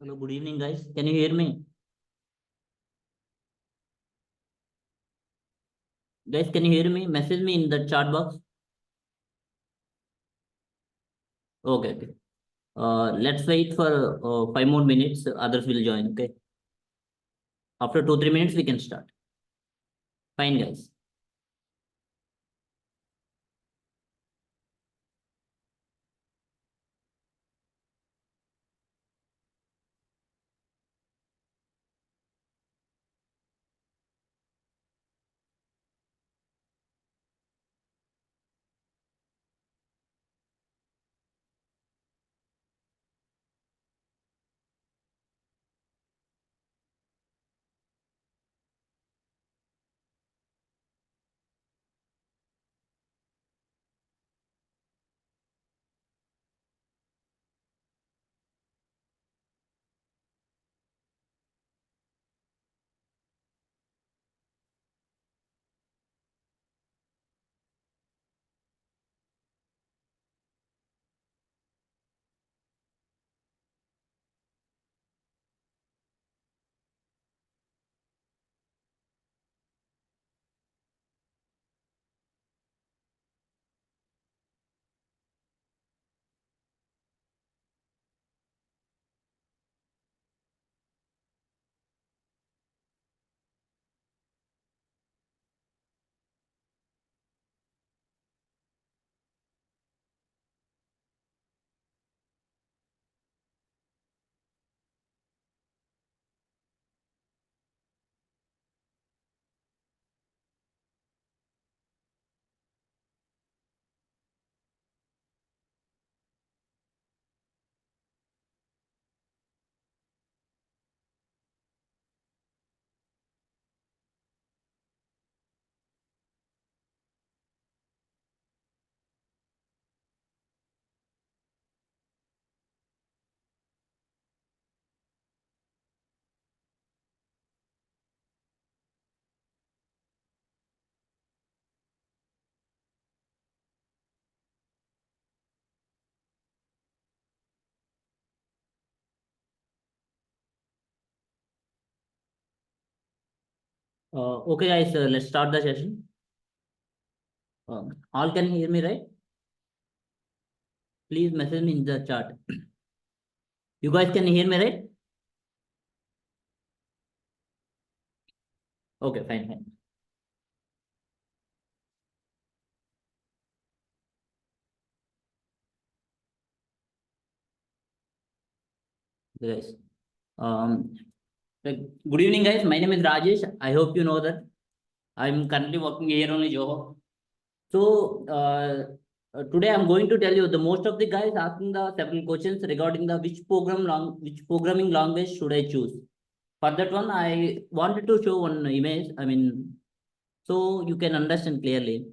Hello, good evening, guys. Can you hear me? Guys, can you hear me? Message me in the chat box. Okay, okay. Let's wait for 5 more minutes. Others will join. Okay. After 2-3 minutes, we can start. Fine, guys. Okay, guys. Let's start the session. All can hear me, right? Please message me in the chat. You guys can hear me, right? Okay, fine, fine. Guys. Um, Good evening, guys. My name is Rajesh. I hope you know that I'm currently working here on Zoho. So today I'm going to tell you the most of the guys asking the several questions regarding the which programming language should I choose. For that one, I wanted to show one image. I mean, so you can understand clearly.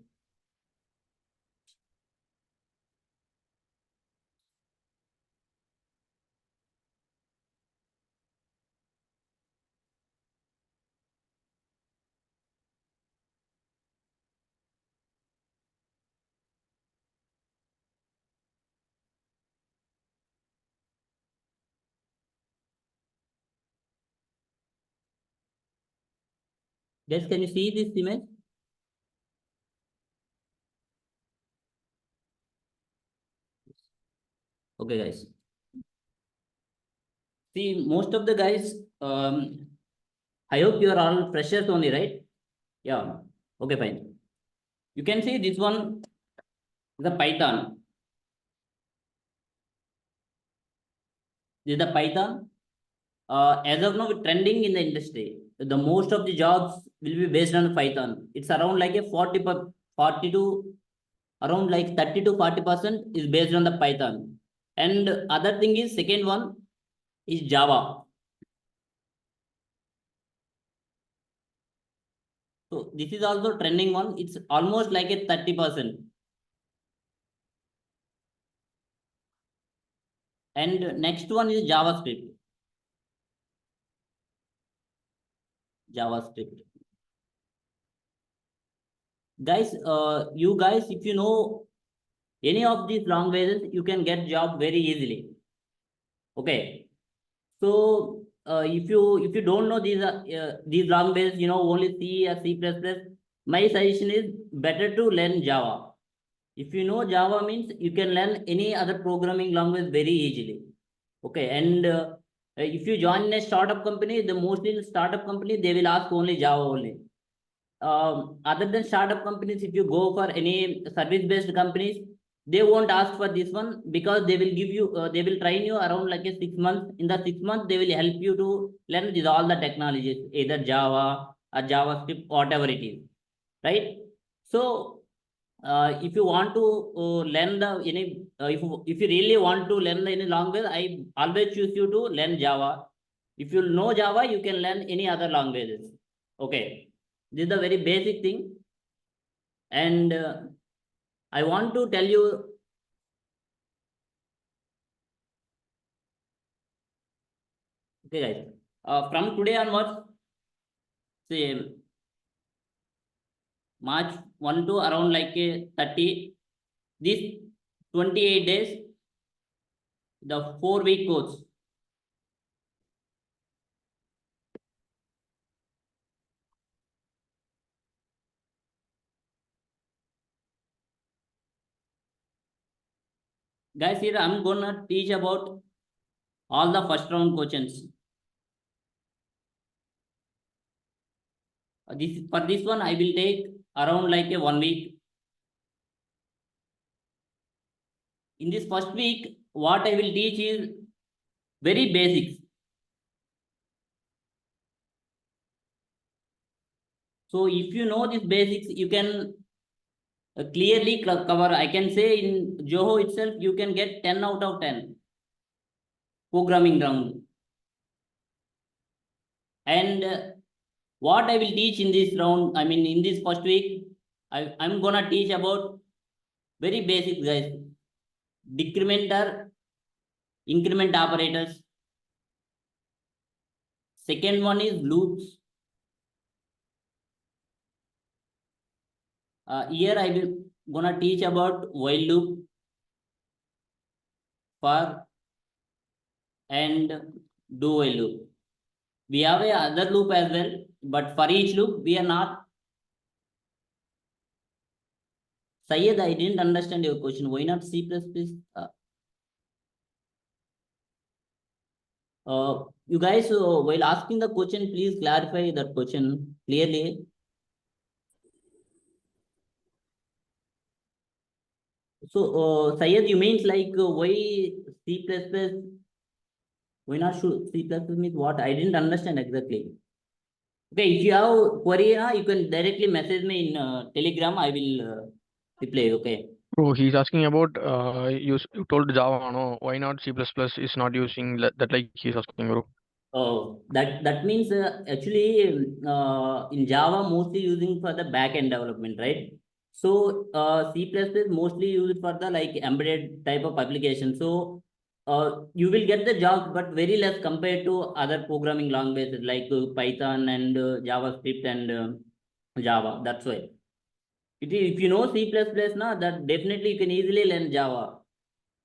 Guys, can you see this image? Okay, guys. See, most of the guys, I hope you are all freshers only, right? Yeah. Okay, fine. You can see this one, the Python. This is the Python. As of now, trending in the industry. The most of the jobs will be based on Python. It's around like a 40 to around like 30 to 40% is based on the Python. And other thing is second one is Java. So this is also trending one. It's almost like a 30%. And next one is JavaScript. JavaScript. Guys, you guys, if you know any of these languages, you can get job very easily. Okay. So if you don't know these languages, only C or C++, my suggestion is better to learn Java. If you know Java means you can learn any other programming language very easily. Okay, and if you join a startup company, the mostly in startup company they will ask only Java only. Other than startup companies, if you go for any service-based companies, they won't ask for this one because they will give you, they will train you around like a 6 months. In the 6 months, they will help you to learn all the technologies, either Java or JavaScript, whatever it is, right? So, if you want to learn the any, if you really want to learn any language, I always choose you to learn Java. If you know Java, you can learn any other languages. Okay, this is the very basic thing, and I want to tell you. Okay, guys. From today onwards, say March 1 to around like 30, this 28 days, the 4-week course. Guys, here I'm gonna teach about all the first round questions. This for this one, I will take around like a 1 week. In this first week, what I will teach is very basics. So if you know these basics, you can clearly cover. I can say in Zoho itself, you can get 10 out of 10 programming round. And what I will teach in this round, I mean, in this first week, I'm gonna teach about very basic, guys. Decrementer, increment operators. Second one is loops. Here I will gonna teach about while loop, for, and do while loop. We have a other loop as well, but for each loop we are not. Syed, I didn't understand your question. Why not C++? You guys, while asking the question, please clarify that question clearly. So, Syed, you means like why C++? Why not C++ means what? I didn't understand exactly. Okay, if you have query, you can directly message me in Telegram. I will reply. Okay. Bro, he's asking about you told Java, no? Why not C++ is not using that like he's asking, bro. Oh, that means actually in Java mostly using for the back-end development, right? So C++ mostly used for the like embedded type of application. So you will get the jobs, but very less compared to other programming languages like Python and JavaScript and Java. That's why. If you know C++, now that definitely you can easily learn Java.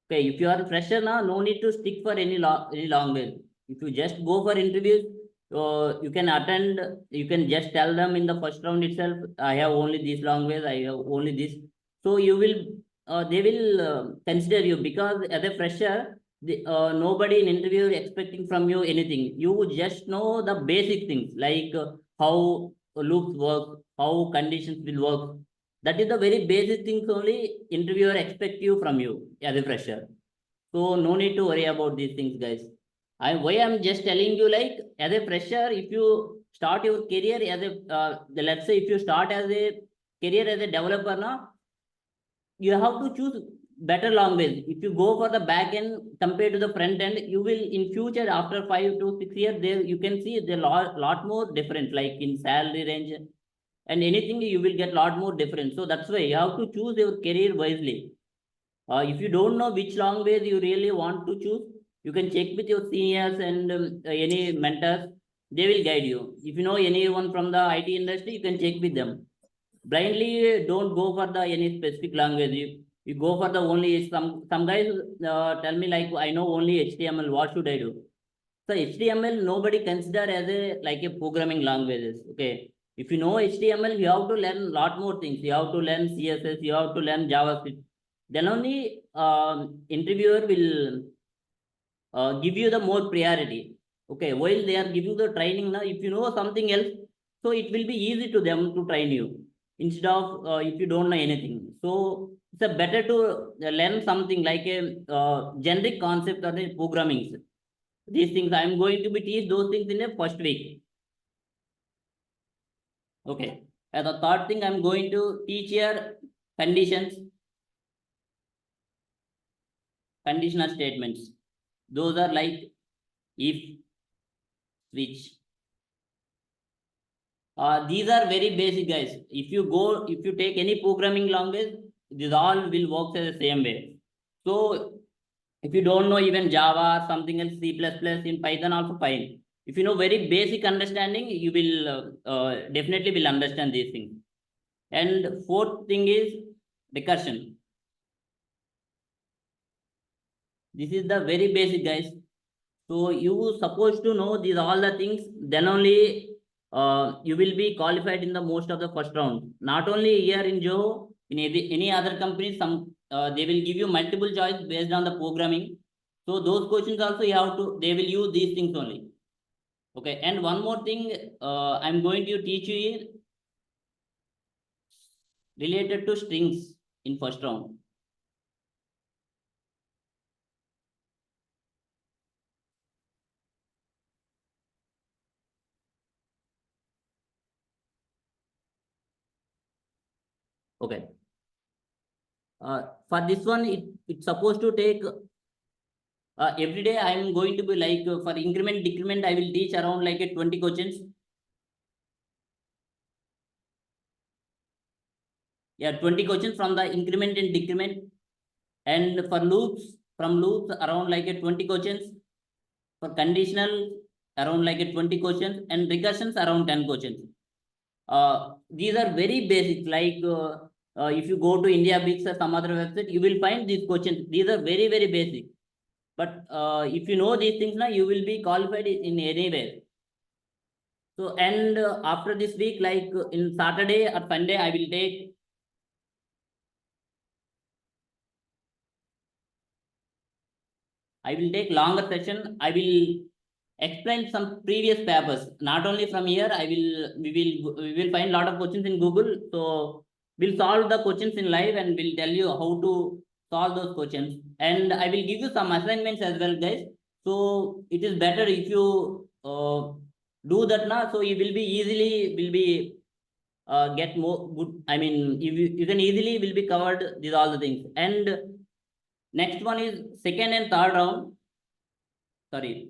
Okay, if you are a fresher now, no need to stick for any language. If you just go for interviews, you can attend. You can just tell them in the first round itself, I have only this language. I have only this. So you will, they will consider you because as a fresher, nobody in interview is expecting from you anything. You just know the basic things like how loops work, how conditions will work. That is the very basic things only interviewer expect you from you as a fresher. So no need to worry about these things, guys. Why I'm just telling you, like as a fresher, if you start your career as a let's say if you start as a career as a developer now, you have to choose better language. If you go for the back end compared to the front end, you will in future after 5 to 6 years, there you can see the lot more difference, like in salary range and anything you will get lot more difference. So that's why you have to choose your career wisely. If you don't know which language you really want to choose, you can check with your seniors and any mentors. They will guide you. If you know anyone from the IT industry, you can check with them. Blindly, don't go for the any specific language. You go for the only some guys tell me like I know only HTML. What should I do? So HTML nobody consider as a like a programming languages. Okay, if you know HTML, you have to learn a lot more things. You have to learn CSS. You have to learn JavaScript. Then only interviewer will give you the more priority. Okay, while they are giving the training now, if you know something else, so it will be easy to them to train you instead of if you don't know anything. So it's a better to learn something like a generic concept or the programming. These things I am going to be teach those things in the first week. Okay. And the third thing I'm going to teach here conditions, conditional statements. Those are like if, switch. These are very basic, guys. If you take any programming language, these all will work the same way. So if you don't know even Java or something else, C++, in Python also fine. If you know very basic understanding, you will definitely will understand these things. And fourth thing is recursion. This is the very basic, guys. So you supposed to know these all the things, then only you will be qualified in the most of the first round. Not only here in Joe, in any other company, some they will give you multiple choice based on the programming. So those questions also you have to, they will use these things only. Okay, and one more thing I'm going to teach you is related to strings in first round. Okay. For this one, it's supposed to take every day. I'm going to be like for increment decrement, I will teach around like a 20 questions. Yeah, 20 questions from the increment and decrement. And for loops, from loops around like a 20 questions. For conditional, around like a 20 questions, and recursions around 10 questions. These are very basic. Like if you go to India Bix or some other website, you will find these questions. These are very, very basic. But if you know these things now, you will be qualified in any way. So, and after this week, like in Saturday or Sunday, I will take longer session. I will explain some previous papers. Not only from here, we will find a lot of questions in Google. So we'll solve the questions in live and we'll tell you how to solve those questions. And I will give you some assignments as well, guys. So it is better if you do that now. So you will be get more good. I mean, you can easily will be covered these all the things. And next one is second and third round. Sorry.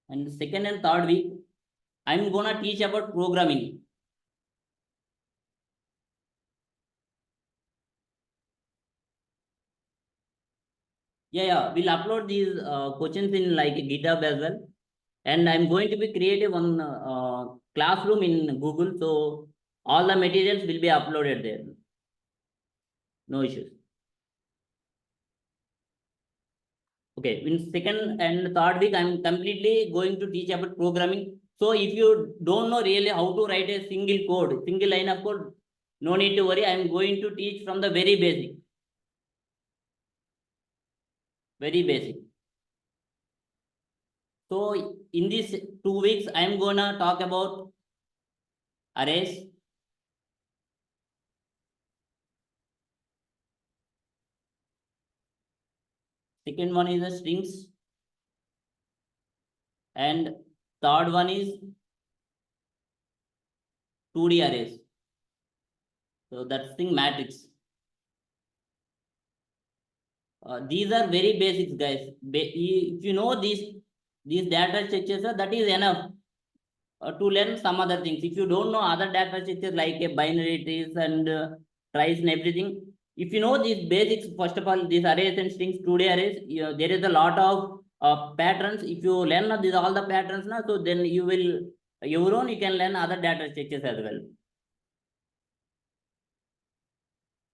And second and third week, I'm gonna teach about programming. Yeah, we'll upload these questions in like GitHub as well. And I'm going to be creating one classroom in Google. So all the materials will be uploaded there. No issues. Okay, in second and third week, I'm completely going to teach about programming. So if you don't know really how to write a single code, single line of code, no need to worry. I'm going to teach from the very basic. Very basic. So in these 2 weeks, I'm gonna talk about arrays. Second one is the strings. And third one is 2D arrays. So that's thing matrix. These are very basics, guys. If you know these data structures, that is enough to learn some other things. If you don't know other data structures like a binary trees and tries and everything, if you know these basics, first of all, these arrays and strings, 2D arrays, there is a lot of patterns. If you learn all the patterns now, so then you will your own you can learn other data structures as well.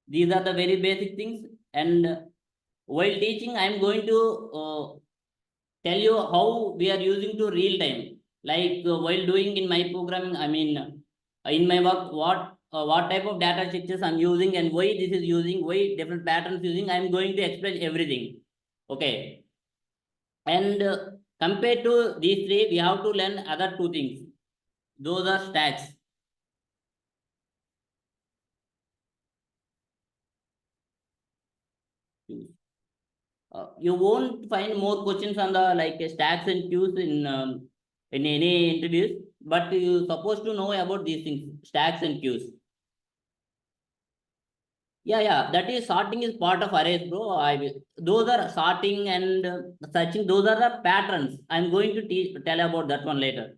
These are the very basic things. And while teaching, I'm going to tell you how we are using to real time. Like while doing in my programming, I mean, in my work, what type of data structures I'm using and why this is using, why different patterns using. I'm going to explain everything. Okay. And compared to these three, we have to learn other two things. Those are stacks. You won't find more questions on the like stacks and queues in any interviews, but you supposed to know about these things, stacks and queues. Yeah, that is sorting is part of arrays, bro. Those are sorting and searching. Those are the patterns. I'm going to tell about that one later.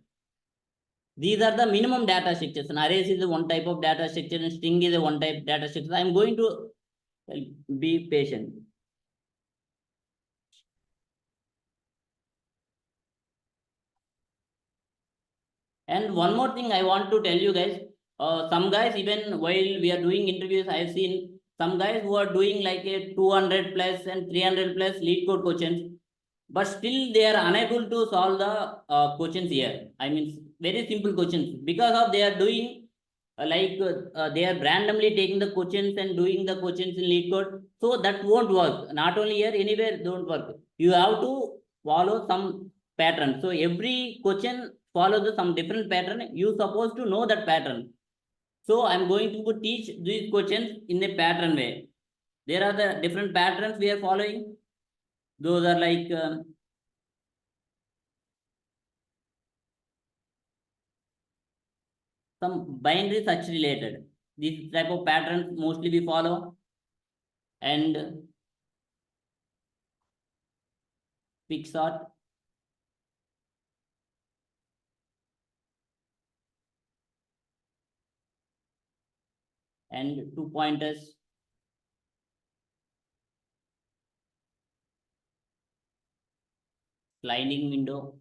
These are the minimum data structures. And arrays is one type of data structure, and string is a one type data structure. I'm going to be patient. And one more thing I want to tell you guys, some guys, even while we are doing interviews, I've seen some guys who are doing like a 200 plus and 300 plus lead code questions, but still they are unable to solve the questions here. I mean, very simple questions because of they are doing they are randomly taking the questions and doing the questions in lead code. So that won't work. Not only here, anywhere don't work. You have to follow some pattern. So every question follows some different pattern. You supposed to know that pattern. So I'm going to teach these questions in a pattern way. There are the different patterns we are following. Those are like some binary search related. This type of patterns mostly we follow, and quick sort, and two pointers, sliding window,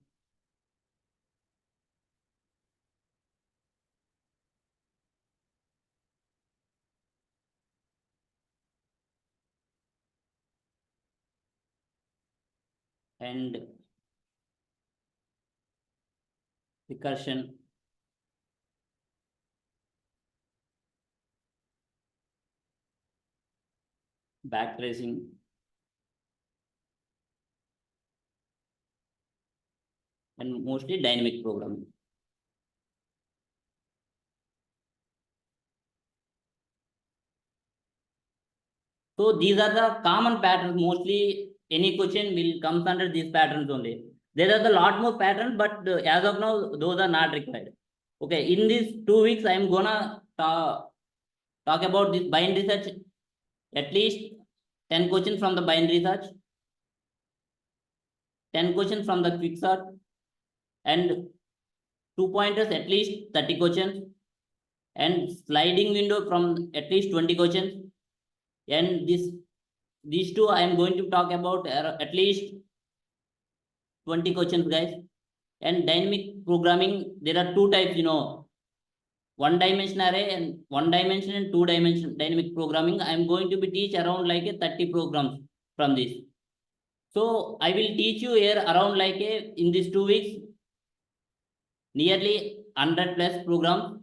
and recursion, backtracing, and mostly dynamic programming. So these are the common patterns. Mostly any question will comes under these patterns only. There are a lot more patterns, but as of now, those are not required. Okay, in these 2 weeks, I'm gonna talk about this binary search. At least 10 questions from the binary search, 10 questions from the quick sort, and two pointers at least 30 questions, and sliding window from at least 20 questions. And these two I am going to talk about at least 20 questions, guys. And dynamic programming, there are two types, one dimension array and one dimension and two dimension dynamic programming. I am going to be teach around like a 30 programs from this. So I will teach you here around like a in these 2 weeks nearly 100 plus programs.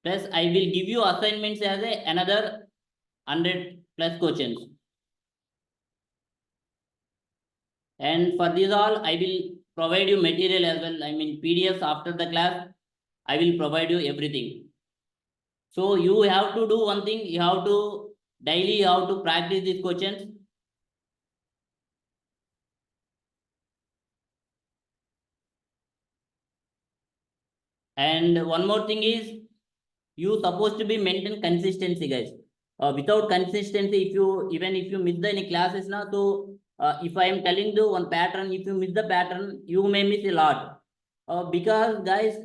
Plus I will give you assignments as another 100 plus questions. And for this all, I will provide you material as well. I mean, PDFs after the class, I will provide you everything. So you have to do one thing, you have to daily, you have to practice these questions. And one more thing is, you supposed to be maintain consistency, guys. Without consistency, even if you miss any classes now, so if I am telling you one pattern, if you miss the pattern, you may miss a lot. Because guys,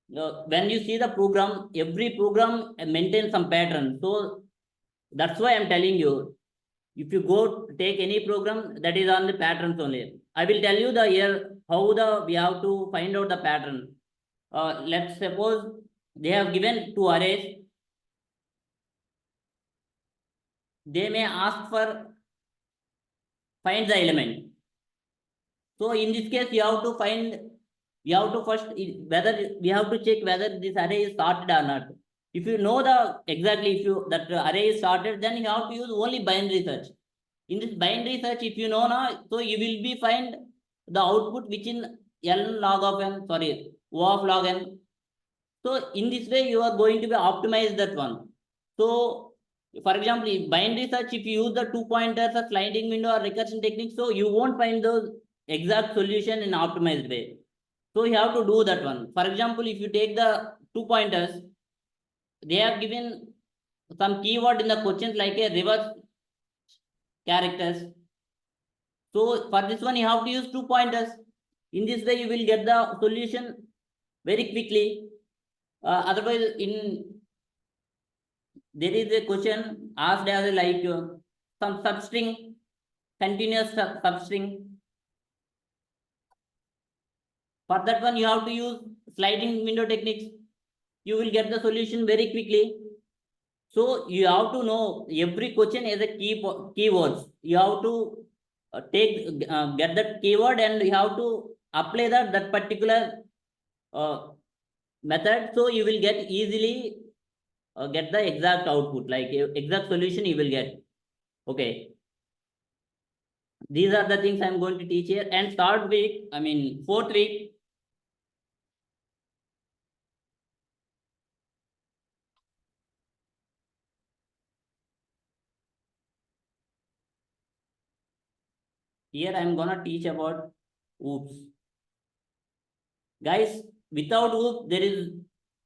when you see the program, every program maintains some pattern. So that's why I'm telling you, if you go take any program, that is on the patterns only. I will tell you the here how we have to find out the pattern. Let's suppose they have given two arrays. they may ask for find the element. So in this case, you have to find, you have to first whether we have to check whether this array is sorted or not. If you know the exactly if you that array is sorted, then you have to use only binary search. In this binary search, if you know now, so you will be find the output which in L log of n, sorry, O of log n. So in this way, you are going to be optimize that one. So for example, in binary search, if you use the two pointers or sliding window or recursion technique, so you won't find those exact solution in optimized way. So you have to do that one. For example, if you take the two pointers, they have given some keyword in the questions like a reverse characters. So for this one, you have to use two pointers. In this way, you will get the solution very quickly. Otherwise, in there is a question asked as like some substring, continuous substring. For that one, you have to use sliding window techniques. You will get the solution very quickly. So you have to know every question is a keywords. You have to get that keyword and you have to apply that particular uh, method. So you will get easily get the exact output, like exact solution you will get. Okay. These are the things I'm going to teach here. And third week, I mean, fourth week, here I'm gonna teach about oops. Guys, without oops, there is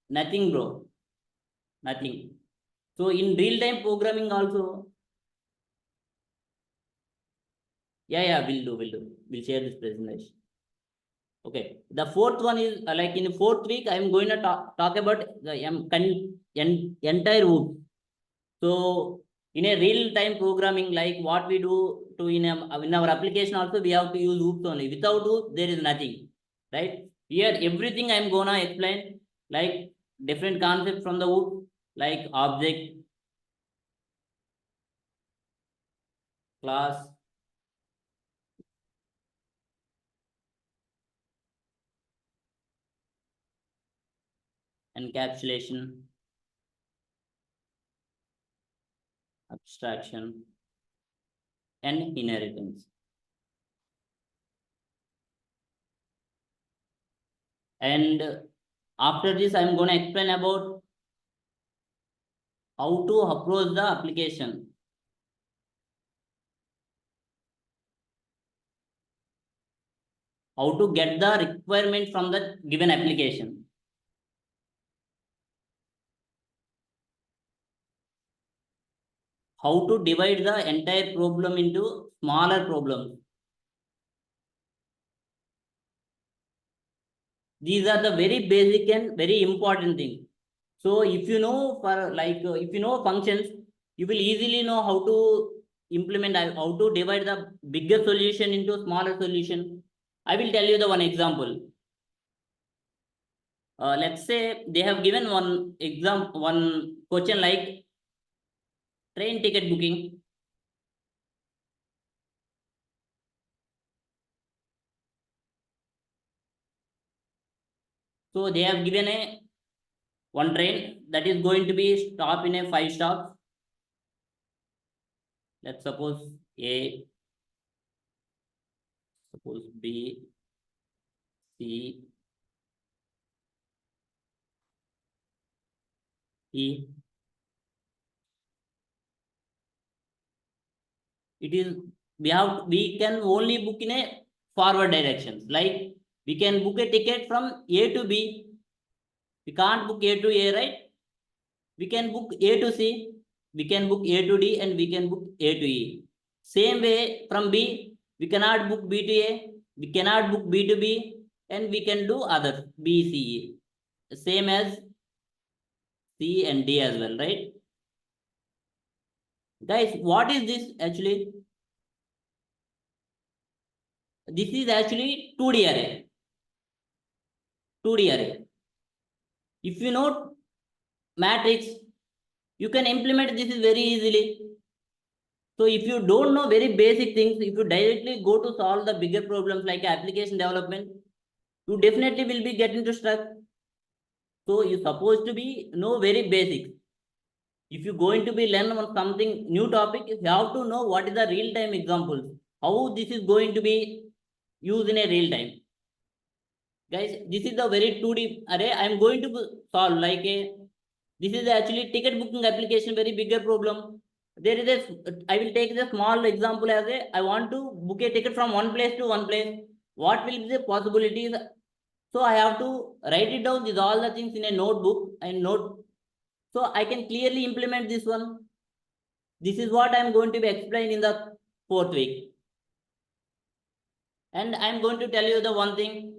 nothing, bro. Nothing. So in real-time programming also, yeah, we'll share this presentation. Okay. The fourth one is like in the fourth week, I'm going to talk about the entire oops. So in a real-time programming, like what we do to in our application also, we have to use oops only. Without oops, there is nothing, right? Here, everything I'm gonna explain, like different concepts from the oops, like object, class, encapsulation, abstraction, and inheritance. And after this, I'm going to explain about how to approach the application. How to get the requirement from the given application. How to divide the entire problem into smaller problems. These are the very basic and very important things. So if you know for like if you know functions, you will easily know how to implement, how to divide the bigger solution into smaller solution. I will tell you the one example. Let's say they have given one question like train ticket booking. So they have given a one train that is going to be stop in a 5 stops. Let's suppose A, suppose B, C, E. It is we can only book in a forward directions. Like we can book a ticket from A to B. We can't book A to A, right? We can book A to C. We can book A to D, and we can book A to E. Same way from B, we cannot book B to A. We cannot book B to B, and we can do other B, C, E. Same as C and D as well, right? Guys, what is this actually? This is actually 2D array. 2D array. If you know matrix, you can implement this very easily. So if you don't know very basic things, if you directly go to solve the bigger problems like application development, you definitely will be getting to stuck. So you're supposed to be know very basic. If you're going to be learn on something new topic, you have to know what is the real time examples, how this is going to be used in a real time. Guys, this is the very 2D array. I'm going to solve like a, this is actually ticket booking application, very bigger problem. There is a, I will take the small example as a, I want to book a ticket from one place to one place. What will be the possibilities? So I have to write it down, these all the things in a notebook and note. So I can clearly implement this one. This is what I'm going to be explained in the 4th week. And I'm going to tell you the one thing.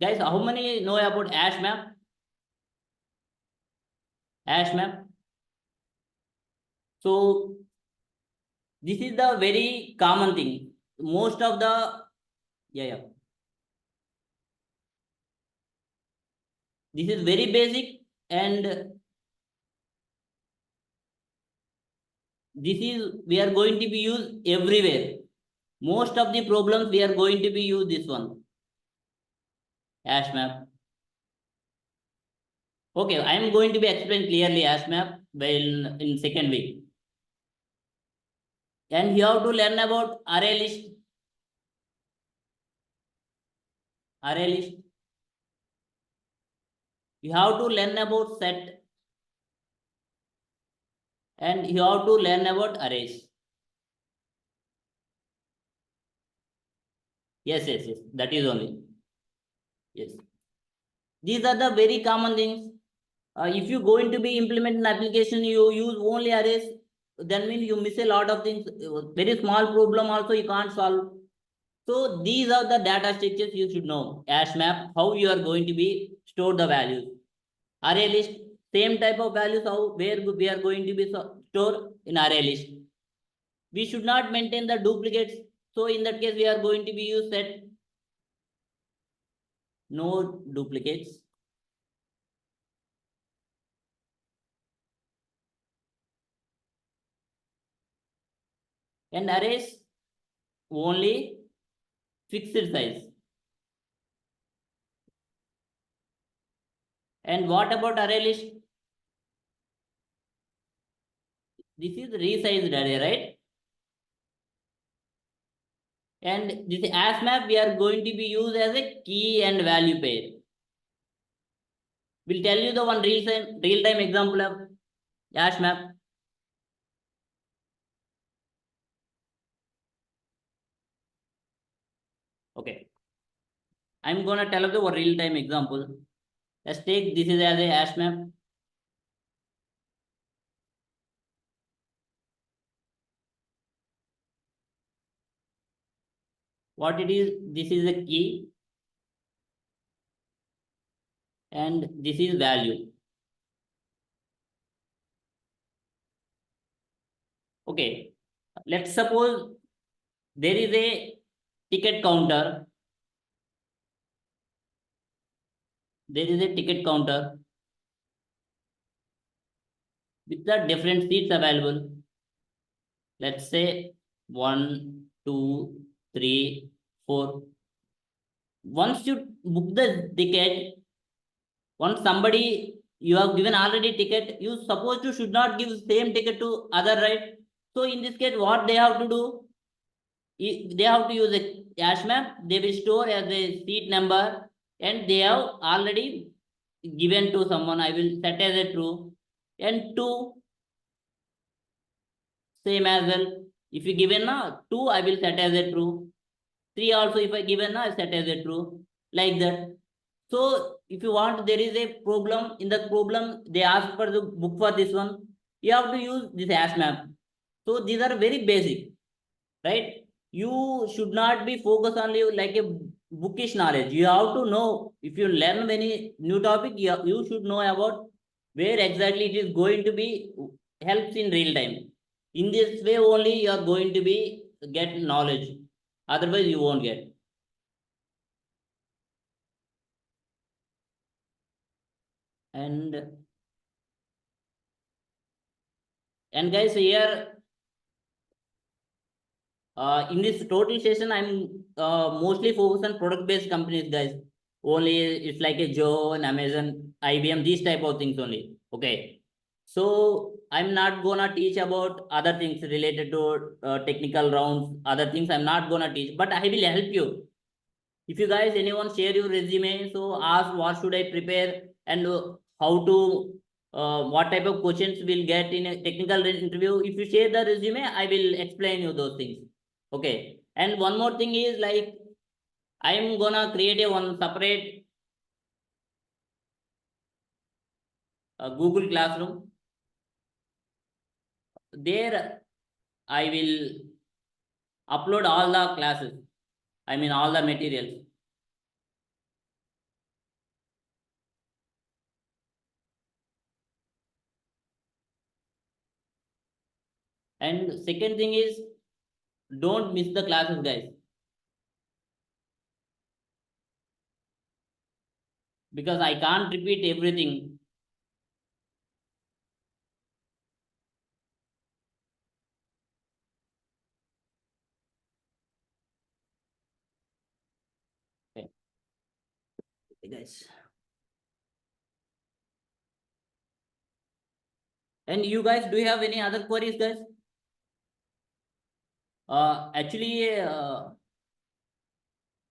Guys, how many know about hash map? Hash map. So this is the very common thing. Most of the, yeah. This is very basic and this is, we are going to be used everywhere. Most of the problems we are going to be use this one. Hash map. Okay, I am going to be explain clearly hash map in 2nd week. And you have to learn about array list. Array list. You have to learn about set. And you have to learn about arrays. Yes. That is only. Yes. These are the very common things. If you going to be implement an application, you use only arrays, then means you miss a lot of things. Very small problem also you can't solve. So these are the data structures you should know. Hash map, how you are going to be store the values. Array list, same type of values, how where we are going to be store in array list. We should not maintain the duplicates. So in that case, we are going to be use set. No duplicates. And arrays only fixed size. And what about array list? This is resized array, right? And this hash map we are going to be used as a key and value pair. We'll tell you the one real time example of hash map. Okay. I'm gonna tell you the one real time example. Let's take this is as a hash map. What it is, this is a key and this is value. Okay, let's suppose there is a ticket counter. There is a ticket counter with the different seats available. Let's say 1, 2, 3, 4. Once you book the ticket, once somebody you have given already ticket, you suppose you should not give same ticket to other, right? So in this case, what they have to do? They have to use a hash map. They will store as a seat number, and they have already given to someone. I will set as a true, and 2 same as well. If you given na 2, I will set as a true. 3 also if I given na set as a true, like that. So if you want, there is a problem. In the problem, they ask for the book for this one. You have to use this hash map. So these are very basic, right? You should not be focused on you like a bookish knowledge. You have to know, if you learn any new topic, you should know about where exactly it is going to be helps in real time. In this way only you are going to be get knowledge. Otherwise you won't get. And guys, here in this total session, I'm mostly focused on product-based companies, guys. Only it's like a Joe and Amazon, IBM, these type of things only. Okay. So I'm not gonna teach about other things related to technical rounds, other things I'm not gonna teach, but I will help you. If you guys anyone share your resume, so ask what should I prepare and how to what type of questions will get in a technical interview. If you share the resume, I will explain you those things. Okay. And one more thing is like I'm gonna create a one separate Google Classroom. There I will upload all the classes. I mean all the materials. And second thing is don't miss the classes, guys. Because I can't repeat everything. Okay, guys. And you guys, do you have any other queries, guys? Actually, I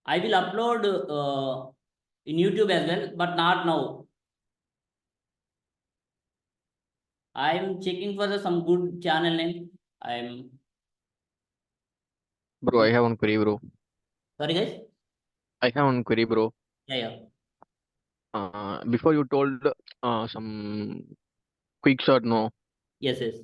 will upload in YouTube as well, but not now. I'm checking for some good channel name. I'm Bro, I have one query, bro. sorry, guys. I have one query, bro. Yeah, yeah. Before you told some quick shot, no. Yes, yes.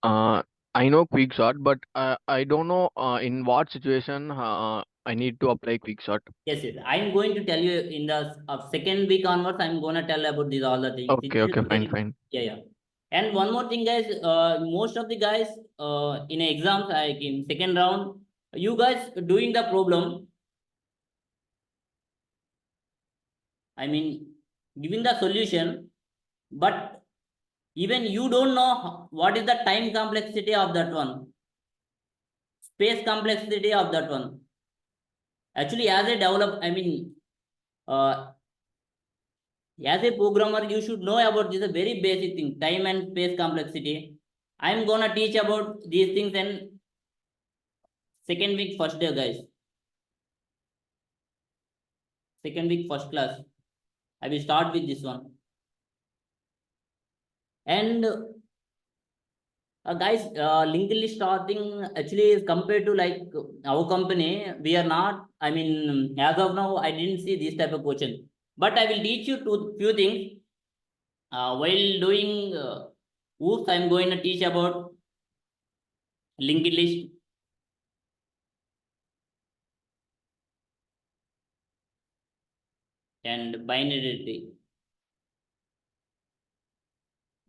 Uh, I know quick shot, but I don't know in what situation I need to apply quick shot. Yes, yes. I'm going to tell you in the second week onwards. I'm gonna tell about these all the things. Okay, okay, fine, fine. Yeah, yeah. And one more thing, guys. Most of the guys in exams, like in second round, you guys doing the problem. I mean, giving the solution, but even you don't know what is the time complexity of that one, space complexity of that one. Actually, as a develop, I mean, uh, as a programmer, you should know about this a very basic thing, time and space complexity. I'm gonna teach about these things in second week first day, guys. Second week first class. I will start with this one. And guys, linked list starting actually is compared to like our company, we are not, I mean, as of now, I didn't see this type of question. But I will teach you two few things. While doing oops, I'm going to teach about linked list and binary tree.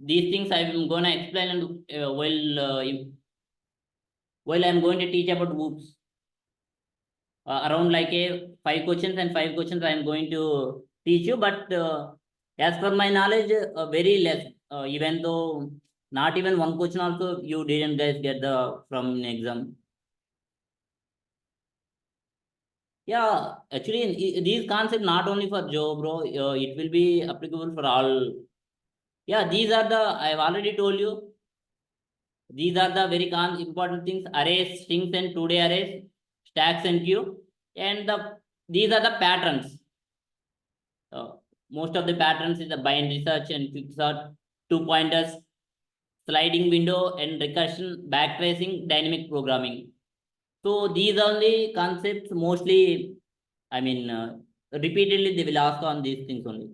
These things I'm gonna explain and while I'm going to teach about oops. Around like a 5 questions and 5 questions I'm going to teach you, but as per my knowledge, very less. Even though not even one question also you didn't guys get the from an exam. Yeah, actually these concepts not only for Joe, bro. It will be applicable for all. Yeah, these are the I've already told you. These are the very important things: arrays, strings, and two-day arrays, stacks and queue, and these are the patterns. Uh, Most of the patterns is the binary search and quick sort, two pointers, sliding window, and recursion, backtracing, dynamic programming. So these are the concepts mostly. I mean, repeatedly they will ask on these things only.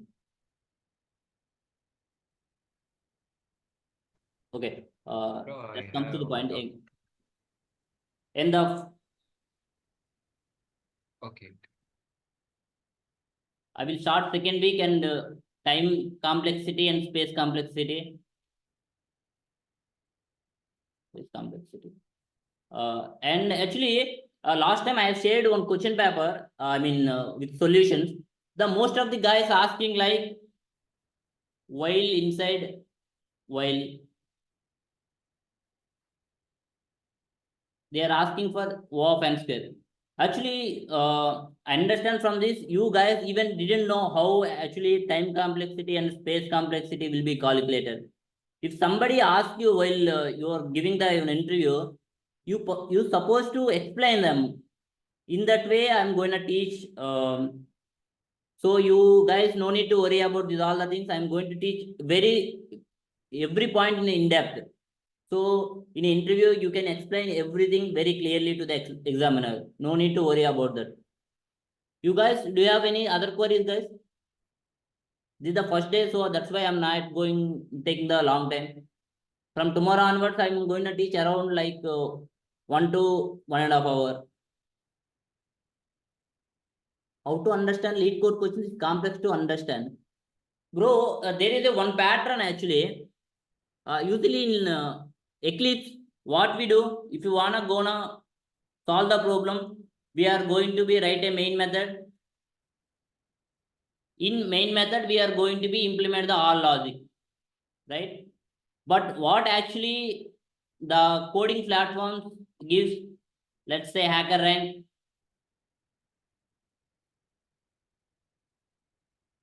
Okay. Bro, I That comes to the have point. the In the okay. I will start second week and time complexity and space complexity. Space complexity. And actually, last time I have shared one question paper. I mean, with solutions. The most of the guys asking like, while inside while they are asking for WOF and square. Actually, I understand from this, you guys even didn't know how actually time complexity and space complexity will be calculated. If somebody asks you while you are giving the interview, you supposed to explain them. In that way, I'm going to teach. So you guys no need to worry about these all the things. I'm going to teach every point in depth. So in interview, you can explain everything very clearly to the examiner. No need to worry about that. You guys, do you have any other queries, guys? This is the first day, so that's why I'm not going taking the long time. From tomorrow onwards, I'm going to teach around like 1 to 1.5 hours. How to understand lead code questions is complex to understand. Bro, there is a one pattern actually. Usually in Eclipse, what we do, if you wanna gonna solve the problem, we are going to be write a main method. In main method, we are going to be implement the all logic, right? But what actually the coding platforms gives, let's say HackerRank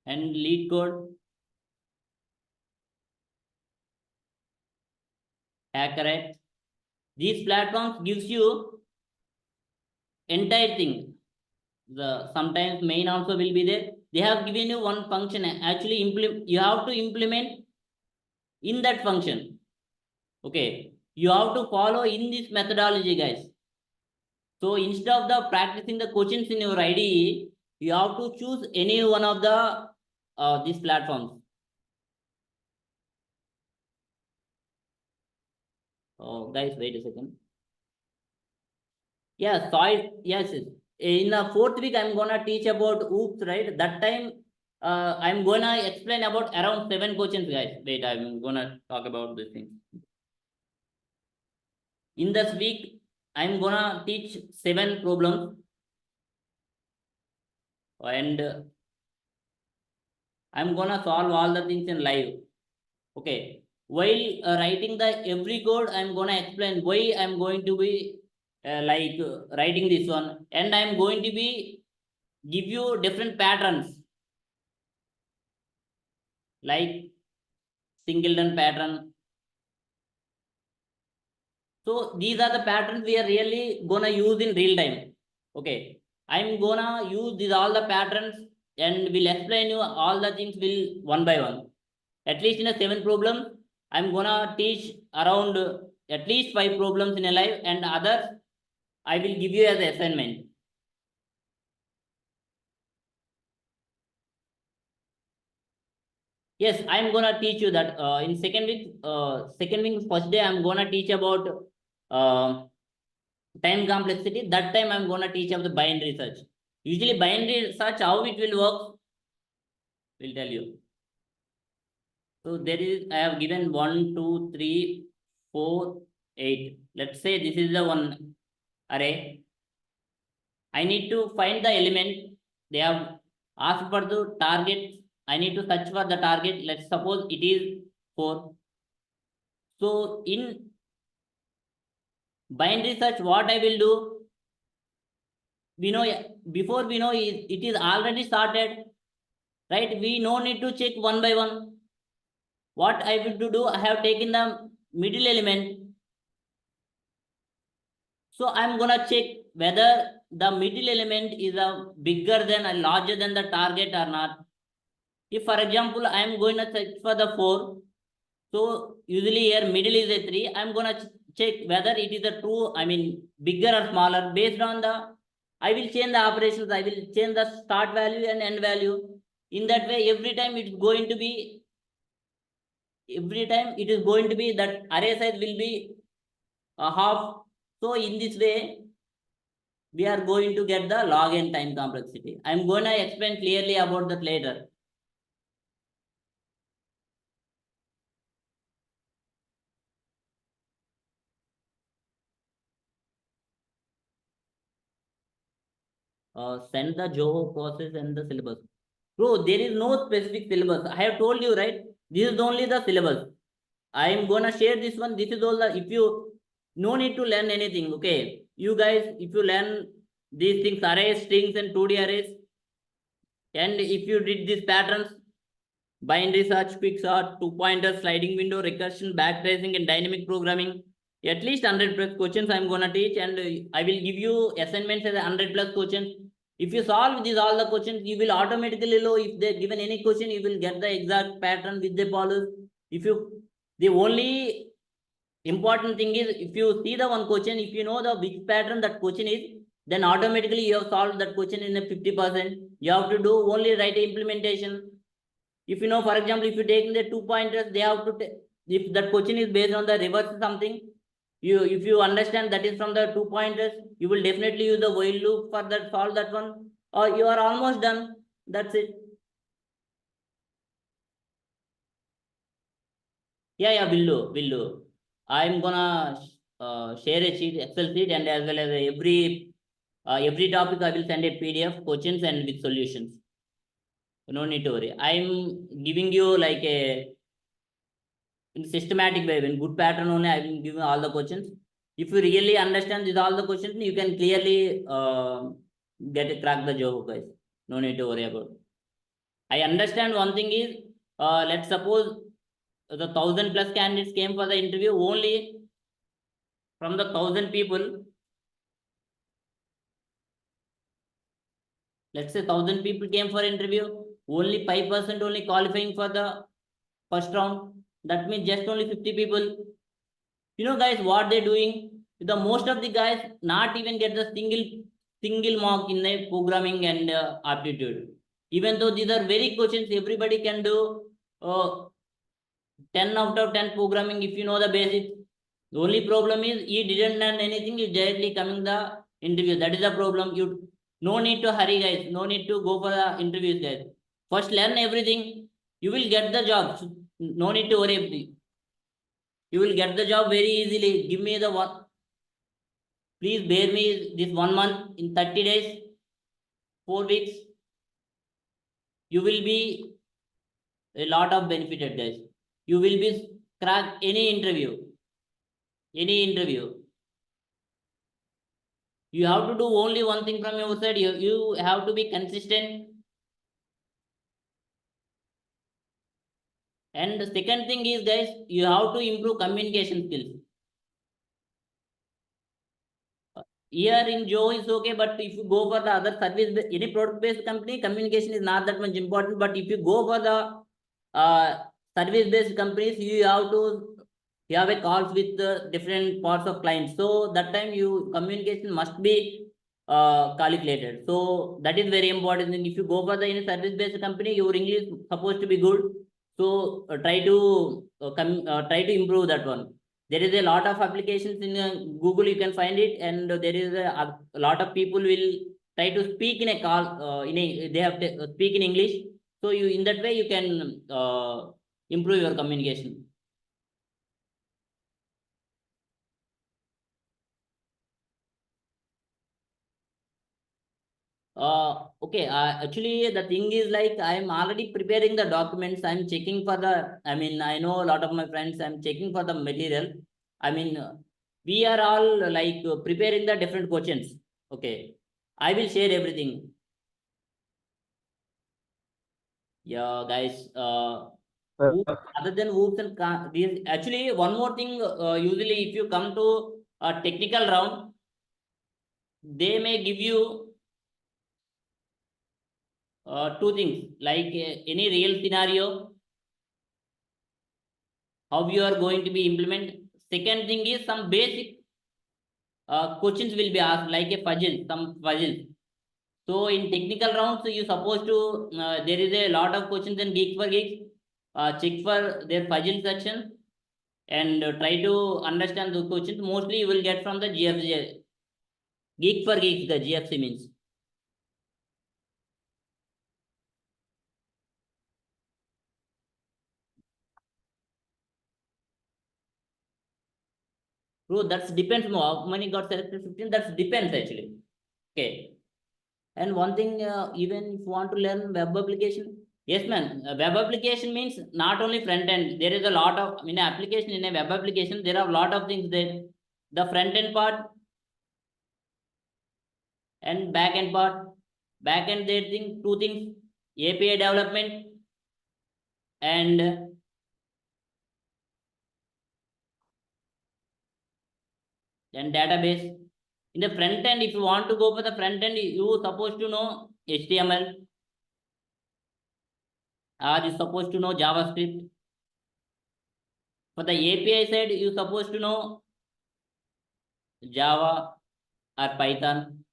and lead code, HackerRank. These platforms gives you entire thing. The sometimes main also will be there. They have given you one function. Actually, you have to implement in that function. Okay, you have to follow in this methodology, guys. So instead of the practicing the questions in your IDE, you have to choose any one of the these platforms. Oh, guys, wait a second. Yeah, soil. Yes, yes. In the fourth week, I'm gonna teach about oops, right? That time, I'm gonna explain about around 7 questions, guys. Wait, I'm gonna talk about this thing. In this week, I'm gonna teach 7 problems, and I'm gonna solve all the things in live. Okay. While writing the every code, I'm gonna explain why I'm going to be writing this one, and I'm going to be give you different patterns like singleton pattern. So these are the patterns we are really gonna use in real time. Okay, I'm gonna use these all the patterns and will explain you all the things will one by one. At least in a 7 problem, I'm gonna teach around at least 5 problems in a live, and others I will give you as assignment. Yes, I'm gonna teach you that in second week, first day, I'm gonna teach about uh, time complexity. That time I'm gonna teach about the binary search. Usually binary search, how it will work, will tell you. So there is, I have given 1, 2, 3, 4, 8. Let's say this is the one array. I need to find the element. They have asked for the target. I need to search for the target. Let's suppose it is 4. So in binary search, what I will do, we know before we know it is already started, right? We no need to check one by one. What I will do, I have taken the middle element. So I'm gonna check whether the middle element is a bigger than or larger than the target or not. If for example, I'm going to search for the 4, so usually here middle is a 3, I'm gonna check whether it is a true, I mean bigger or smaller. Based on the, I will change the operations, I will change the start value and end value. In that way, every time it is going to be that array size will be a half. So in this way, we are going to get the log n time complexity. I'm going to explain clearly about that later. Send the Zoho process and the syllabus. Bro, there is no specific syllabus. I have told you, right? This is only the syllabus. I am gonna share this one. This is all the, if you no need to learn anything. Okay, you guys, if you learn these things, arrays, strings, and 2D arrays, and if you did these patterns, binary search, quick sort, two pointer, sliding window, recursion, backtracing, and dynamic programming, at least 100 plus questions I'm gonna teach, and I will give you assignments as 100 plus questions. If you solve these all the questions, you will automatically know if they given any question, you will get the exact pattern with the follows. If you, the only important thing is, if you see the one question, if you know the which pattern that question is, then automatically you have solved that question in a 50%. You have to do only write implementation. If you know, for example, if you take the 2 pointers, they have to if that question is based on the reverse something, you, if you understand that is from the 2 pointers, you will definitely use the while loop for that, solve that one, or you are almost done. That's it. Yeah, will do. I'm gonna share a sheet, Excel sheet, and as well as every topic I will send a PDF questions and with solutions. No need to worry. I'm giving you like a in systematic way, in good pattern only. I will give you all the questions. If you really understand this all the questions, you can clearly crack the job, guys. No need to worry about. I understand one thing is, let's suppose the 1,000 plus candidates came for the interview. Only from the 1,000 people, let's say 1,000 people came for interview, only 5% only qualifying for the first round. That means just only 50 people. You know, guys, what they're doing? The most of the guys not even get the single mark in the programming and aptitude. Even though these are very questions, everybody can do 10 out of 10 programming if you know the basics. The only problem is he didn't learn anything, he's directly coming the interview. That is the problem. You no need to hurry, guys. No need to go for the interviews, guys. First learn everything. You will get the job. No need to worry. You will get the job very easily. Give me the one. Please bear me this 1 month. In 30 days, 4 weeks, you will be a lot of benefited, guys. You will be crack any interview. Any interview. You have to do only one thing from your side. You have to be consistent. And the second thing is, guys, you have to improve communication skills. Here in Joe is okay, but if you go for the other service, any product-based company, communication is not that much important. But if you go for the service-based companies, you have to, you have a calls with the different parts of clients. So that time you communication must be calculated. So that is very important. And if you go for the any service-based company, your English is supposed to be good. So try to improve that one. There is a lot of applications in Google, you can find it, and there is a lot of people will try to speak in a call they have to speak in English. So you, in that way you can improve your communication. Okay, actually the thing is, like, I'm already preparing the documents. I'm checking for the, I mean, I know a lot of my friends, I'm checking for the material. I mean, we are all like preparing the different questions. Okay, I will share everything. Yeah, guys, other than whoops and these, actually one more thing, usually if you come to a technical round, they may give you two things, like any real scenario, how you are going to be implement. Second thing is some basic questions will be asked, like a puzzle, some puzzle. So in technical rounds, you supposed to there is a lot of questions in Geek for Geeks. Check for their puzzle section and try to understand the questions. Mostly you will get from the GFC, Geek for Geeks. The GFC means. Bro, that depends more. How many got selected? 15. That depends actually. Okay. And one thing, even if you want to learn web application, Yes, man. Web application means not only front end. There is a lot of in an application, in a web application, there are a lot of things there. The front end part and back end part. Back end there thing two things: API development and database. In the front end, if you want to go for the front end, you supposed to know HTML, or you supposed to know JavaScript. For the API side, you supposed to know Java or Python.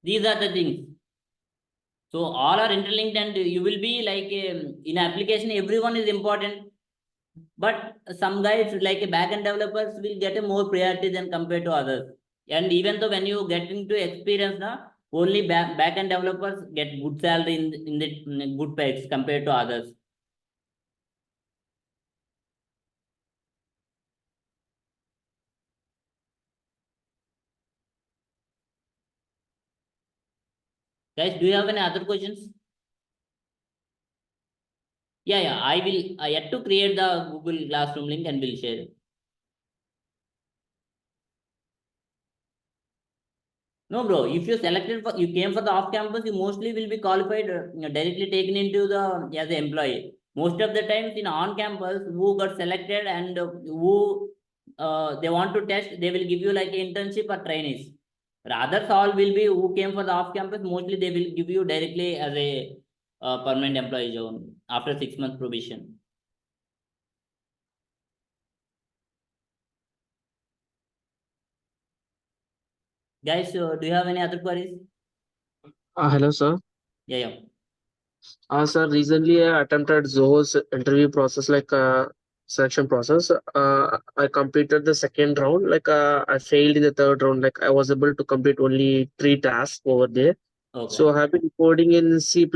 These are the things. So all are interlinked, and you will be like in application, everyone is important. But some guys like backend developers will get a more priority than compared to others. And even though when you get into experience now, only backend developers get good salary in good pays compared to others. Guys, do you have any other questions? Yeah, I will. I yet to create the Google Classroom link and will share it. No, bro. If you selected for, you came for the off campus, you mostly will be qualified, directly taken into the as an employee. Most of the times in on campus, who got selected and who they want to test, they will give you like internship or trainees. Others all will be who came for the off campus. Mostly they will give you directly as a permanent employee zone after 6 months probation. Guys, do you have any other queries? Hello, sir. Yeah. Sir, recently I attempted Zoho's interview process, like selection process. I completed the second round. Like I failed in the third round. Like I was able to complete only 3 tasks over there. So Okay. I have been coding in C++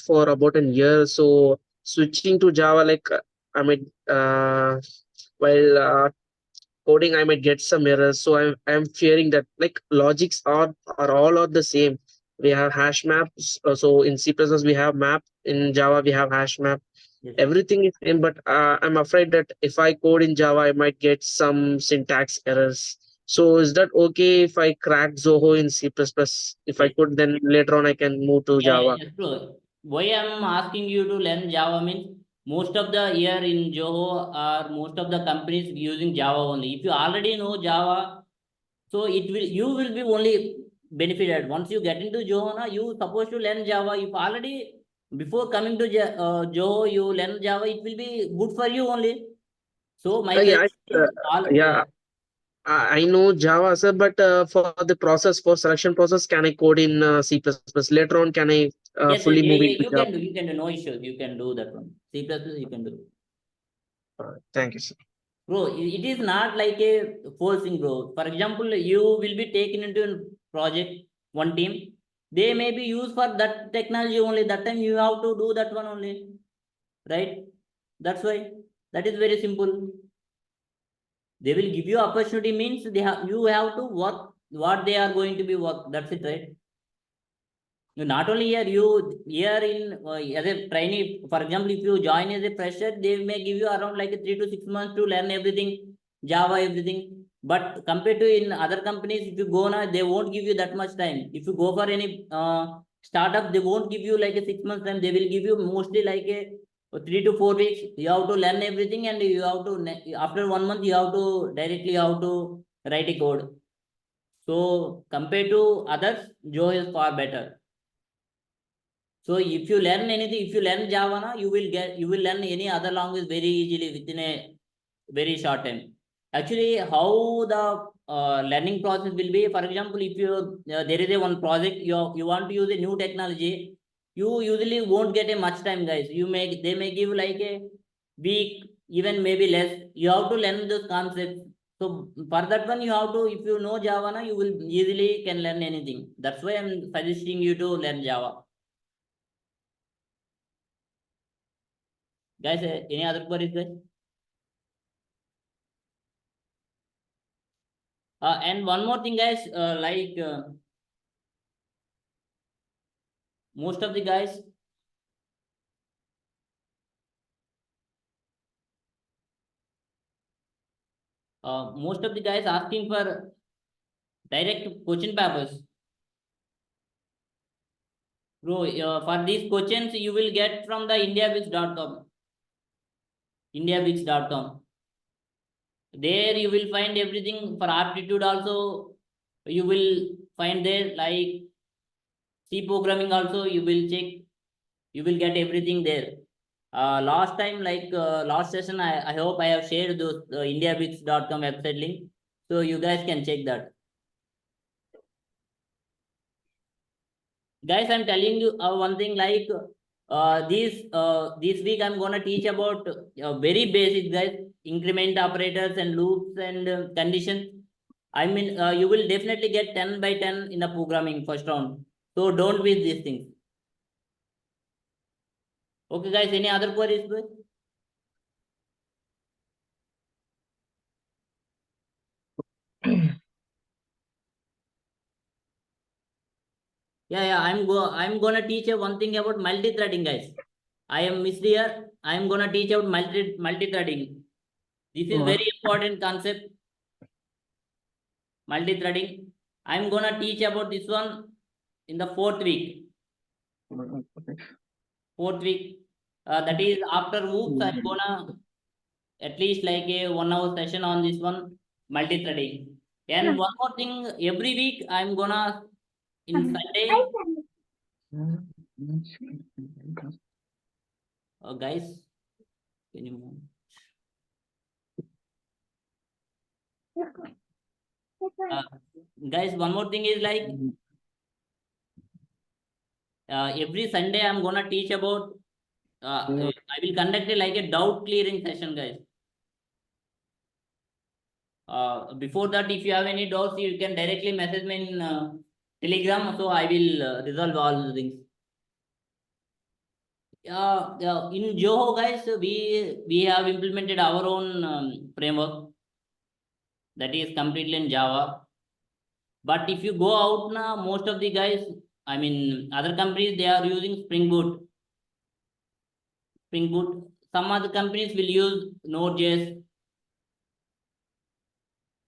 for about a year. So switching to Java, like I mean, while coding I might get some errors, so I'm fearing that like logics are all are the same. We have hash maps, so in C++ we have map, in Java we have hash map. Yes. Everything is same, but I'm afraid that if I code in Java I might get some syntax errors. So is that okay if I crack Zoho in C++? If I Yes. could, then later on I can move to Java. Yes, bro. Why I'm asking you to learn Java means most of the year in Zoho or most of the companies using Java only. If you already know Java, so it will you will be only benefited. Once you get into Zoho, na, you supposed to learn Java. If already before coming to Zoho you learn Java, it will be good for you only. So my Yeah, suggestion is all. yeah. I know Java, sir, but for the process, for selection process, can I code in C++? Later on, can I fully move into You Java? can do. You can do. No issues. You can do that one. C plus plus you can do. Thank you, sir. Bro, it is not like a forcing, bro. For example, you will be taken into a project, one team. They may be used for that technology only. That time you have to do that one only, right? That's why. That is very simple. They will give you opportunity means they have you have to work what they are going to be work. That's it, right? Not only here, you here in as a trainee, for example, if you join as a fresher, they may give you around like 3 to 6 months to learn everything, Java, everything. But compared to in other companies, if you go now, they won't give you that much time. If you go for any startup, they won't give you like a 6 months time. They will give you mostly like a 3 to 4 weeks. You have to learn everything, and you have to after 1 month you have to directly have to write a code. So compared to others, Joe is far better. So if you learn anything, if you learn Java, na, you will learn any other language very easily within a very short time. Actually, how the learning process will be, for example, if you there is a one project you want to use a new technology, you usually won't get a much time, guys. They may give like a week, even maybe less. You have to learn those concepts. So for that one, you have to, if you know Java, na, you will easily can learn anything. That's why I'm suggesting you to learn Java. Guys, any other queries, guys? And one more thing, guys, like, most of the guys, most of the guys asking for direct question papers. Bro, for these questions you will get from the indiabix.com. Indiabix.com. There you will find everything for aptitude also. You will find there like C programming also. You will check. You will get everything there. Last time, like last session, I hope I have shared those indiabix.com website link, so you guys can check that. Guys, I'm telling you one thing, like this week I'm gonna teach about very basic, guys, increment operators and loops and conditions. I mean, you will definitely get 10 by 10 in the programming first round, so don't miss these things. Okay, guys, any other queries, guys? Yeah, I'm gonna teach you one thing about multi-threading, guys. I am missed here. I'm gonna teach about multi-threading. This is very important concept. Multi-threading. I'm gonna teach about this one in the fourth week. Fourth week. That is after hoops. I'm gonna at least like a 1 hour session on this one, multi-threading. And one more thing, every week I'm gonna in Sunday. Guys, can you move? Guys, one more thing is like every Sunday I'm gonna teach about. I will conduct it like a doubt clearing session, guys. Before that, if you have any doubts, you can directly message me in Telegram. So I will resolve all the things. In Zoho, guys, we have implemented our own framework that is completely in Java. But if you go out now, most of the guys, I mean, other companies, they are using Spring Boot. Spring Boot. Some other companies will use Node.js.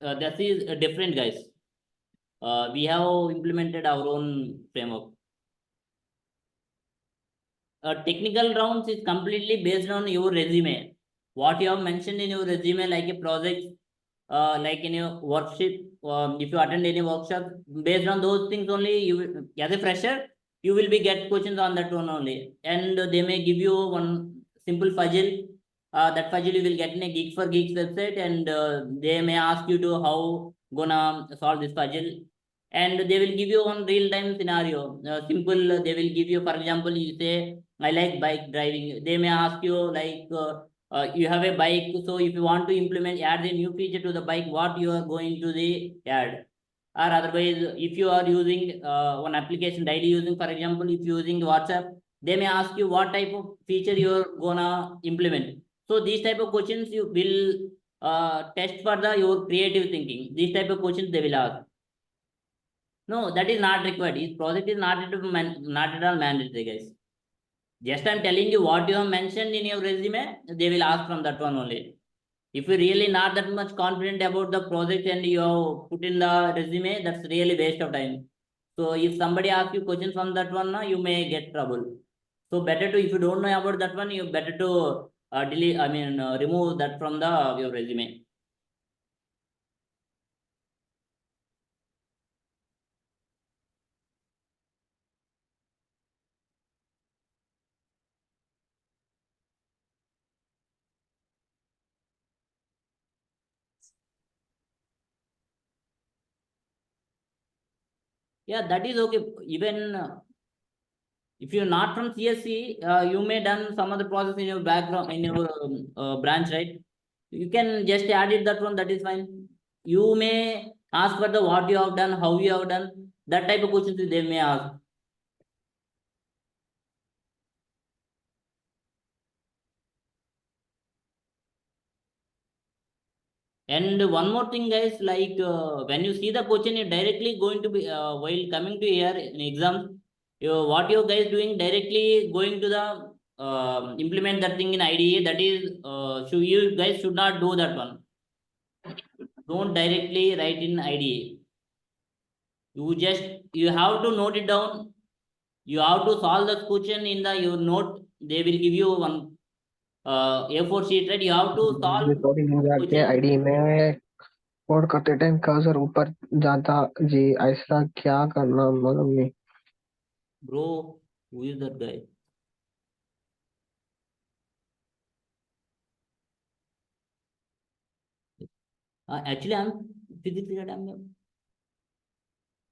That is different, guys. We have implemented our own framework. Technical rounds is completely based on your resume. What you have mentioned in your resume, like a project, like in your workshop, if you attend any workshop, based on those things only, you will, as a fresher, you will be get questions on that one only, and they may give you one simple puzzle. That puzzle you will get in a Geek for Geeks website, and they may ask you to how gonna solve this puzzle, and they will give you one real time scenario. Simple, they will give you, for example, you say I like bike driving. They may ask you like. You have a bike, so if you want to implement add a new feature to the bike, what you are going to the add, or otherwise if you are using one application daily using, for example, if using WhatsApp, they may ask you what type of feature you're gonna implement. So these type of questions you will test for the your creative thinking. These type of questions they will ask. No, that is not required. This project is not at all mandatory, guys. Just I'm telling you what you have mentioned in your resume, they will ask from that one only. If you really not that much confident about the project and you have put in the resume, that's really waste of time. So if somebody asks you questions from that one, you may get trouble. So better to, if you don't know about that one, you better to delete, I mean, remove that from the your resume. Yeah, that is okay. Even if you're not from CSC, you may done some other process in your background, in your branch, right? You can just add it that one, that is fine. You may ask for the what you have done, how you have done, that type of questions they may ask. And one more thing, guys, like when you see the question, you're directly going to be while coming to here in exam, what you guys doing directly going to the implement that thing in IDE. That is, so you guys should not do that one. don't directly write in IDA. You have to note it down. You have to solve the question in the your note. They will give you one A4 sheet, right? You have to solve recording जाके question. ID में code करते time cursor ऊपर जाता जी, ऐसा क्या करना मालूम नहीं। Bro, who is that guy? Actually, I'm physically I'm.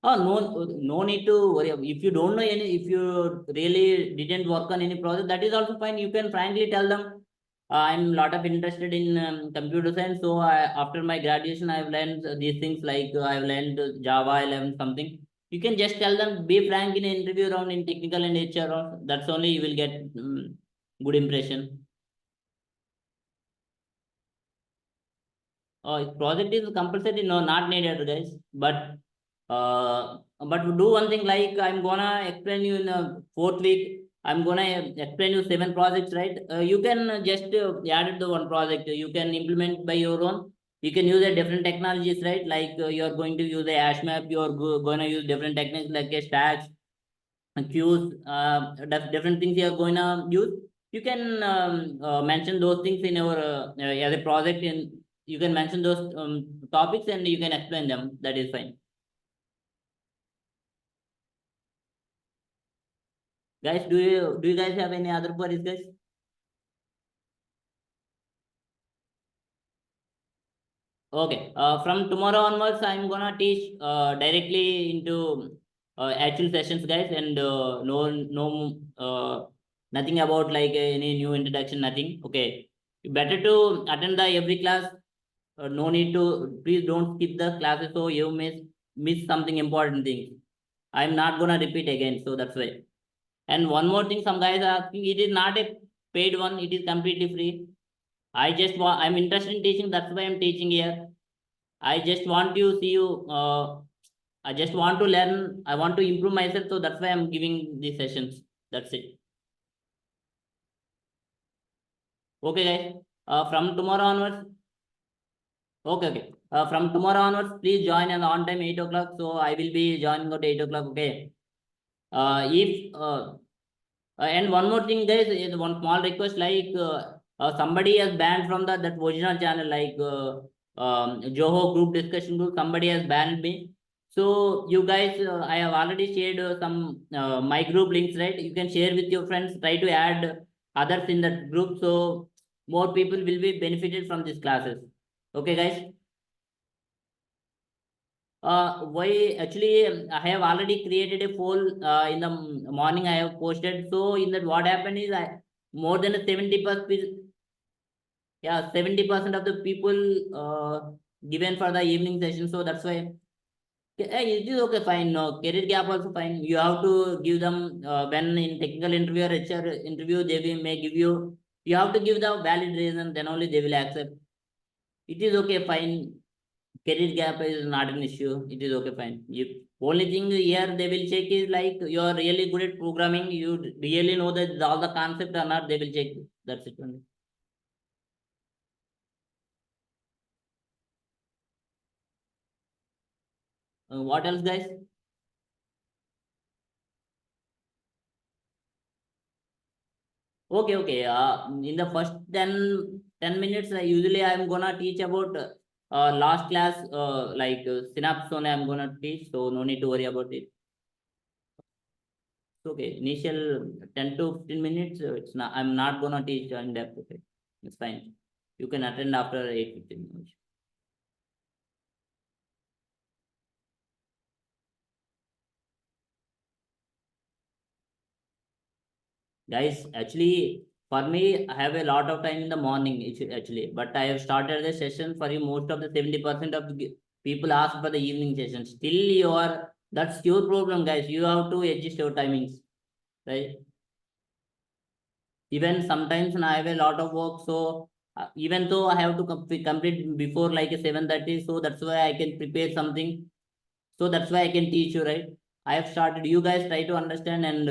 Oh, no need to worry. If you don't know any, if you really didn't work on any project, that is also fine. You can frankly tell them, I'm lot of interested in computer science. So after my graduation, I've learned these things like I've learned Java, I learned something. You can just tell them, be frank in an interview round in technical and HR round. That's only you will get good impression. Project is compulsory, no, not needed, guys. But do one thing like I'm gonna explain you in a fourth week. I'm gonna explain you 7 projects, right? You can just add it to one project. You can implement by your own. You can use a different technologies, right? Like you are going to use a hash map. You are gonna use different techniques like a stacks, queues, different things you are going to use. You can mention those things in your as a project, and you can mention those topics and you can explain them. That is fine. Guys, do you guys have any other queries, guys? Okay. From tomorrow onwards, I'm gonna teach directly into actual sessions, guys, and nothing about like any new introduction, nothing. Okay. Better to attend the every class. No need to. Please don't skip the classes so you miss something important things. I'm not gonna repeat again, so that's why. And one more thing, some guys are asking, it is not a paid one. It is completely free. I'm interested in teaching. That's why I'm teaching here. I just want to see you. I just want to learn. I want to improve myself. So that's why I'm giving these sessions. That's it. Okay, guys. From tomorrow onwards. Okay. From tomorrow onwards, please join on time 8 o'clock. So I will be joining at 8 o'clock. Okay. If and one more thing, guys, is one small request. Like somebody has banned from that original channel, like Zoho group discussion group. Somebody has banned me. So you guys, I have already shared some my group links, right? You can share with your friends. Try to add others in that group, so more people will be benefited from these classes. Okay, guys. Why actually I have already created a poll in the morning. I have posted. So in that, what happened is more than 70%. Yeah, 70% of the people given for the evening session. So that's why. It is okay, fine. No, career gap also fine. You have to give them when in technical interview or HR interview, they will may give you. You have to give the valid reason. Then only they will accept. It is okay, fine. Career gap is not an issue. It is okay, fine. Only thing here they will check is like you are really good at programming. You really know that all the concept or not. They will check. That's it only. What else, guys? Okay. In the first 10 minutes, usually I'm gonna teach about last class, like synapse only I'm gonna teach, so no need to worry about it. Okay, initial 10 to 15 minutes, it's not, I'm not gonna teach in depth. Okay, it's fine. You can attend after 8:15 minutes. Guys, actually, for me, I have a lot of time in the morning, actually, but I have started the session for you. Most of the 70% of the people ask for the evening session. Still, that's your problem, guys. You have to adjust your timings, right? Even sometimes I have a lot of work, so even though I have to complete before like a 7:30, so that's why I can prepare something. So that's why I can teach you, right? I have started. You guys try to understand, and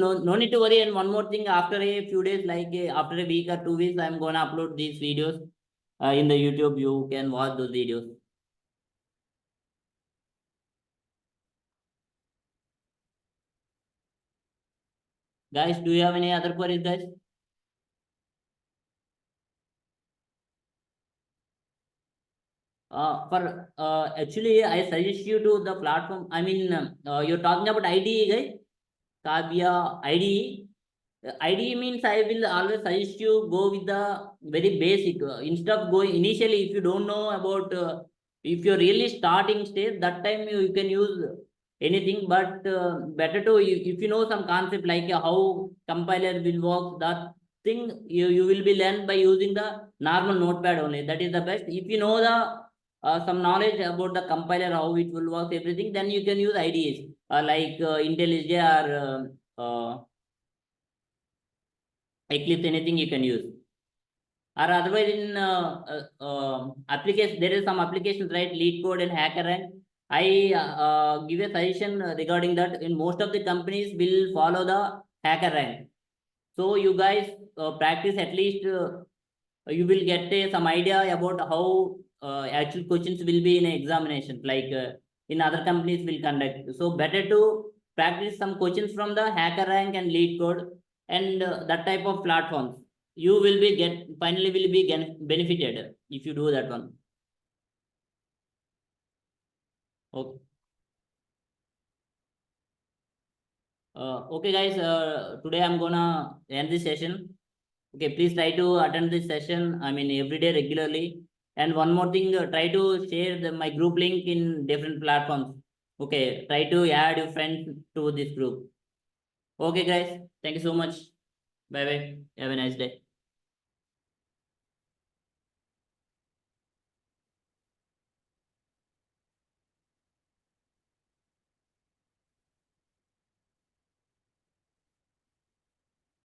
no need to worry. And one more thing, after a few days, like after a week or 2 weeks, I'm gonna upload these videos. in the YouTube, you can watch those videos. Guys, do you have any other queries, guys? Actually, I suggest you to the platform. I mean, you're talking about IDE, guys. Kavya IDE. IDE means I will always suggest you go with the very basic. Instead of going initially, if you don't know about, if you're really starting stage, that time you can use anything. But better to if you know some concept like how compiler will work, that thing you will be learned by using the normal notepad only. That is the best. If you know the some knowledge about the compiler, how it will work, everything, then you can use IDEs like IntelliJ or Eclipse, anything you can use. Or otherwise in application, there is some applications, right? Lead code and hacker rank. I give a suggestion regarding that. In most of the companies will follow the hacker rank. So you guys practice at least. You will get some idea about how actual questions will be in examination, like in other companies will conduct. So better to practice some questions from the hacker rank and lead code and that type of platforms. You will be finally will be benefited if you do that one. Okay. Okay, guys. Today I'm gonna end this session. Okay, please try to attend this session. I mean, every day regularly. And one more thing, try to share my group link in different platforms. Okay, try to add your friends to this group. Okay, guys. Thank you so much. Bye bye. Have a nice day.